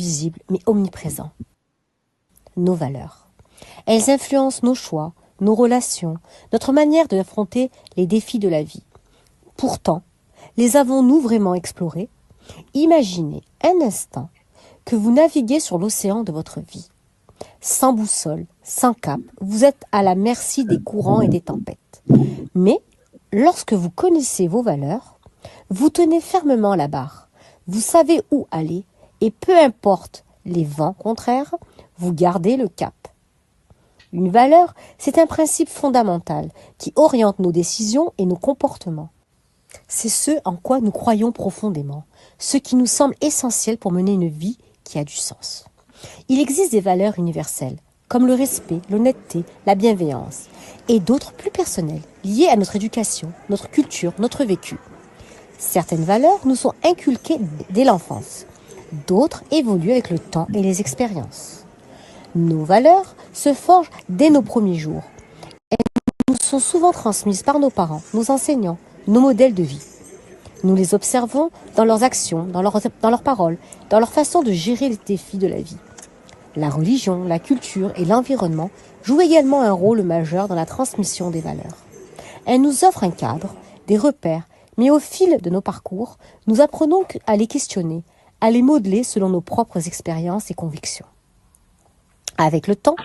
invisibles mais omniprésents. Nos valeurs. Elles influencent nos choix, nos relations, notre manière d'affronter les défis de la vie. Pourtant, les avons-nous vraiment explorées? Imaginez un instant que vous naviguez sur l'océan de votre vie. Sans boussole, sans cap, vous êtes à la merci des courants et des tempêtes. Mais, lorsque vous connaissez vos valeurs, vous tenez fermement la barre. Vous savez où aller et peu importe les vents contraires, vous gardez le cap. Une valeur, c'est un principe fondamental qui oriente nos décisions et nos comportements. C'est ce en quoi nous croyons profondément, ce qui nous semble essentiel pour mener une vie qui a du sens. Il existe des valeurs universelles, comme le respect, l'honnêteté, la bienveillance, et d'autres plus personnelles, liées à notre éducation, notre culture, notre vécu. Certaines valeurs nous sont inculquées dès l'enfance, d'autres évoluent avec le temps et les expériences. Nos valeurs se forgent dès nos premiers jours. Elles nous sont souvent transmises par nos parents, nos enseignants, nos modèles de vie. Nous les observons dans leurs actions, dans leurs paroles, dans leur façon de gérer les défis de la vie. La religion, la culture et l'environnement jouent également un rôle majeur dans la transmission des valeurs. Elles nous offrent un cadre, des repères, mais au fil de nos parcours, nous apprenons à les questionner, à les modeler selon nos propres expériences et convictions. Avec le temps,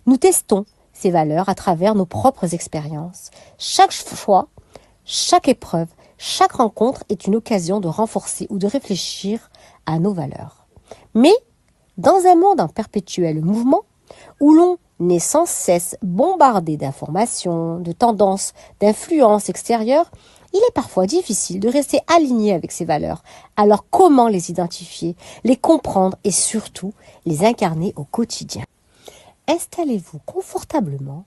nous testons ces valeurs à travers nos propres expériences. Chaque choix, chaque épreuve, chaque rencontre est une occasion de renforcer ou de réfléchir à nos valeurs. Mais, dans un monde en perpétuel mouvement, où l'on est sans cesse bombardé d'informations, de tendances, d'influences extérieures, il est parfois difficile de rester aligné avec ces valeurs. Alors comment les identifier, les comprendre et surtout les incarner au quotidien? Installez-vous confortablement,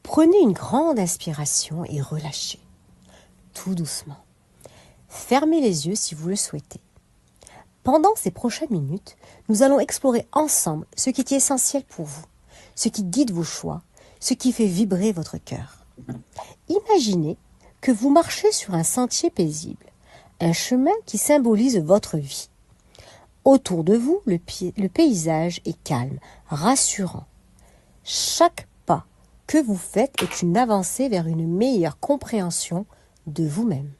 prenez une grande inspiration et relâchez, tout doucement. Fermez les yeux si vous le souhaitez. Pendant ces prochaines minutes, nous allons explorer ensemble ce qui est essentiel pour vous, ce qui guide vos choix, ce qui fait vibrer votre cœur. Imaginez que vous marchez sur un sentier paisible, un chemin qui symbolise votre vie. Autour de vous, le paysage est calme, rassurant. Chaque pas que vous faites est une avancée vers une meilleure compréhension de vous-même.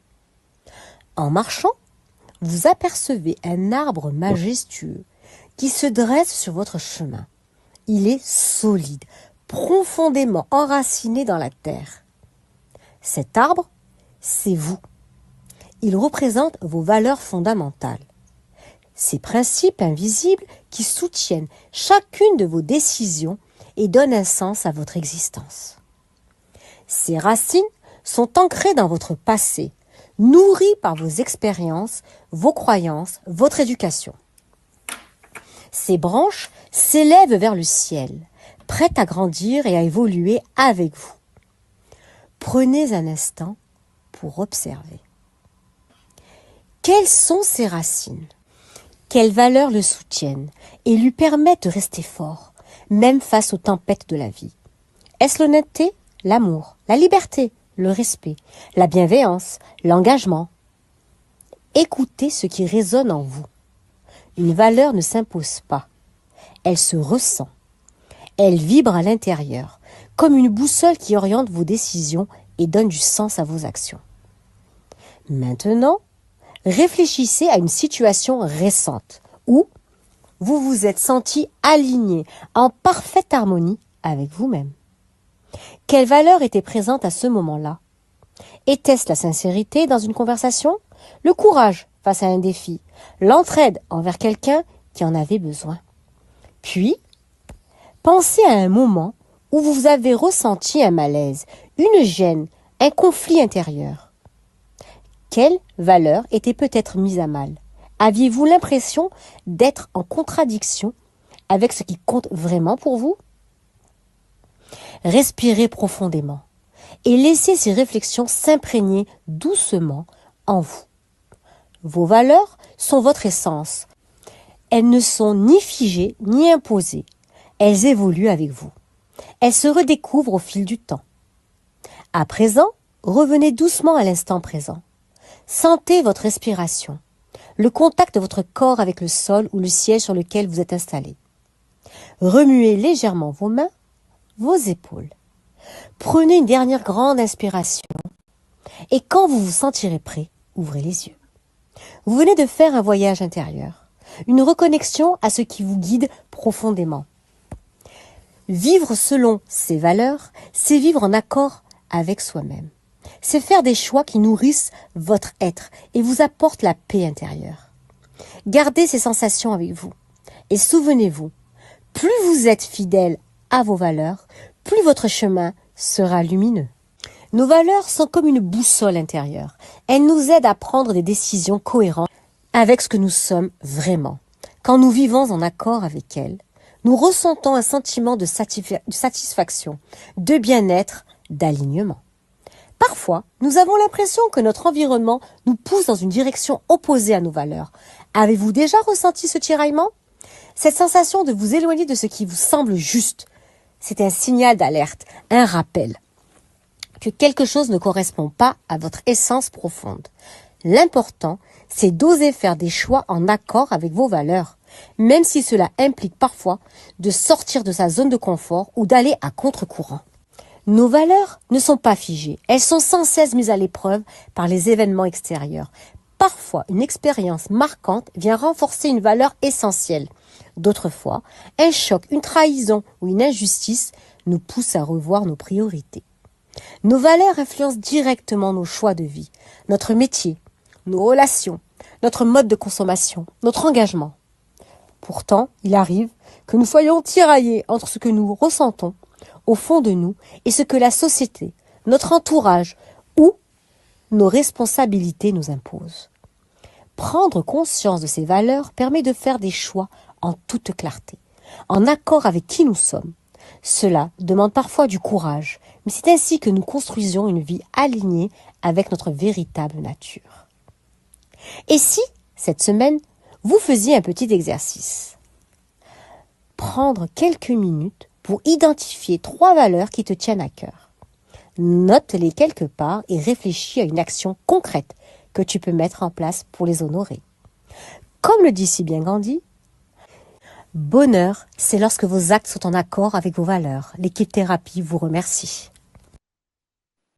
En marchant, vous apercevez un arbre majestueux qui se dresse sur votre chemin. Il est solide, profondément enraciné dans la terre. Cet arbre, c'est vous. Il représente vos valeurs fondamentales. Ces principes invisibles qui soutiennent chacune de vos décisions et donnent un sens à votre existence. Ces racines sont ancrées dans votre passé, nourries par vos expériences, vos croyances, votre éducation. Ces branches s'élèvent vers le ciel, prêtes à grandir et à évoluer avec vous. Prenez un instant pour observer. Quelles sont ces racines? Quelles valeurs le soutiennent et lui permettent de rester fort, même face aux tempêtes de la vie? Est-ce l'honnêteté, l'amour, la liberté, le respect, la bienveillance, l'engagement? Écoutez ce qui résonne en vous. Une valeur ne s'impose pas, elle se ressent. Elle vibre à l'intérieur, comme une boussole qui oriente vos décisions et donne du sens à vos actions. Maintenant, réfléchissez à une situation récente où vous vous êtes senti aligné, en parfaite harmonie avec vous-même. Quelle valeur était présente à ce moment-là? Était-ce la sincérité dans une conversation, le courage face à un défi, l'entraide envers quelqu'un qui en avait besoin? Puis, pensez à un moment où vous avez ressenti un malaise, une gêne, un conflit intérieur. Quelle valeur était peut-être mise à mal? Aviez-vous l'impression d'être en contradiction avec ce qui compte vraiment pour vous? Respirez profondément et laissez ces réflexions s'imprégner doucement en vous. Vos valeurs sont votre essence. Elles ne sont ni figées ni imposées. Elles évoluent avec vous. Elles se redécouvrent au fil du temps. À présent, revenez doucement à l'instant présent. Sentez votre respiration, le contact de votre corps avec le sol ou le siège sur lequel vous êtes installé. Remuez légèrement vos mains, vos épaules. Prenez une dernière grande inspiration et quand vous vous sentirez prêt, ouvrez les yeux. Vous venez de faire un voyage intérieur, une reconnexion à ce qui vous guide profondément. Vivre selon ses valeurs, c'est vivre en accord avec soi-même. C'est faire des choix qui nourrissent votre être et vous apportent la paix intérieure. Gardez ces sensations avec vous et souvenez-vous, plus vous êtes fidèle à vos valeurs, plus votre chemin sera lumineux. Nos valeurs sont comme une boussole intérieure. Elles nous aident à prendre des décisions cohérentes avec ce que nous sommes vraiment. Quand nous vivons en accord avec elles, nous ressentons un sentiment de satisfaction, de bien-être, d'alignement. Parfois, nous avons l'impression que notre environnement nous pousse dans une direction opposée à nos valeurs. Avez-vous déjà ressenti ce tiraillement? Cette sensation de vous éloigner de ce qui vous semble juste, c'est un signal d'alerte, un rappel que quelque chose ne correspond pas à votre essence profonde. L'important, c'est d'oser faire des choix en accord avec vos valeurs, même si cela implique parfois de sortir de sa zone de confort ou d'aller à contre-courant. Nos valeurs ne sont pas figées, elles sont sans cesse mises à l'épreuve par les événements extérieurs. Parfois, une expérience marquante vient renforcer une valeur essentielle. D'autres fois, un choc, une trahison ou une injustice nous poussent à revoir nos priorités. Nos valeurs influencent directement nos choix de vie, notre métier, nos relations, notre mode de consommation, notre engagement. Pourtant, il arrive que nous soyons tiraillés entre ce que nous ressentons au fond de nous et ce que la société, notre entourage ou nos responsabilités nous imposent. Prendre conscience de ces valeurs permet de faire des choix en toute clarté, en accord avec qui nous sommes. Cela demande parfois du courage, mais c'est ainsi que nous construisons une vie alignée avec notre véritable nature. Et si, cette semaine, vous faisiez un petit exercice? Prendre quelques minutes pour identifier 3 valeurs qui te tiennent à cœur. Note-les quelque part et réfléchis à une action concrète que tu peux mettre en place pour les honorer. Comme le dit si bien Gandhi, bonheur, c'est lorsque vos actes sont en accord avec vos valeurs. L'équipe thérapie vous remercie.